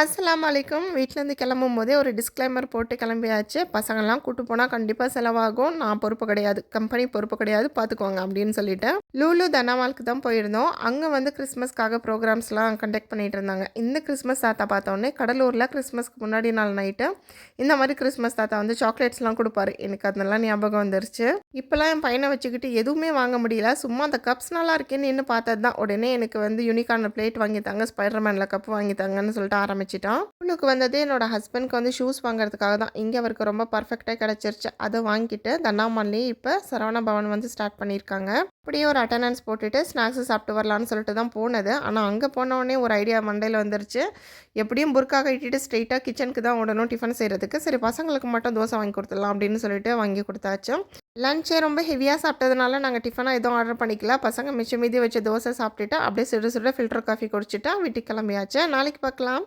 அஸ்ஸலாமு அலைக்கும். வீட்லேருந்து கிளம்பும்போதே ஒரு டிஸ்க்ளைமர் போட்டு கிளம்பியாச்சு. பசங்கள்லாம் கூட்டு போனா கண்டிப்பா செலவாகும். நான் பொறுப்பு கிடையாது. கம்பெனி பொறுப்பு கிடையாது. பார்த்துக்கோங்க அப்படின்னு சொல்லிட்டேன். லூலு தனாமாலுக்கு தான் போயிருந்தோம். அங்க வந்து கிறிஸ்மஸ்க்காக ப்ரோகிராம்ஸ்லாம் கண்டக்ட் பண்ணிட்டு இருந்தாங்க. இந்த கிறிஸ்மஸ் தாத்தா பார்த்தோன்னே கடலூர்ல கிறிஸ்மஸ்க்கு முன்னாடி நாள் நைட்டு இந்த மாரி கிறிஸ்மஸ் தாத்தா வந்து சாக்லேட்ஸ்லாம் குடுப்பாரு. எனக்கு அதெல்லாம் ஞாபகம் வந்துருச்சு. இப்பலாம் என் பையன வச்சுக்கிட்டு எதுவுமே வாங்க முடியல. சும்மா அந்த கப்ஸ் நல்லா இருக்கேன்னு நின்னு பார்த்தது தான். உடனே எனக்கு வந்து யூனிகார்ன் பிளேட் வாங்கி தாங்க, ஸ்பைடர்மேன்ல கப் வாங்கி தாங்கன்னு சொல்லிட்டு ஆரம்பிச்சுட்டான். ஸ்கூலுக்கு வந்தது என்னோட ஹஸ்பண்ட்க்கு வந்து ஷூஸ் வாங்குறதுக்காக தான். இங்க அவருக்கு ரொம்ப பர்ஃபெக்ட்டா கிடைச்சிருச்சு. அத வாங்கிட்டு தன்னாமல்லேயே இப்ப சரவணா பவன் வந்து ஸ்டார்ட் பண்ணியிருக்காங்க. அப்படியே ஒரு அட்டெண்டன்ஸ் போட்டுட்டு ஸ்நாக்ஸ் சாப்பிட்டு வரலான்னு சொல்லிட்டு தான் போனது. ஆனா அங்க போனோனே ஒரு ஐடியா மண்டையில வந்துருச்சு. எப்படியும் புர்கா கட்டிட்டு ஸ்ட்ரெயிட்டா கிச்சனுக்கு தான் ஓடணும் டிஃபன் செய்றதுக்கு. சரி பசங்களுக்கு மட்டும் தோசை வாங்கி குடுத்துடலாம் அப்படின்னு சொல்லிட்டு வாங்கி குடுத்தாச்சு. லஞ்சே ரொம்ப ஹெவியா சாப்பிட்டதுனால நாங்க டிஃபனா எதுவும் ஆர்டர் பண்ணிக்கல. பசங்க மிச்சம் மீதி வச்ச தோசை சாப்பிட்டுட்டு அப்படியே சுட சுட ஃபில்டர் காஃபி குடிச்சிட்டு வீட்டுக்கு கிளம்பியாச்சு. நாளைக்கு பார்க்கலாம்.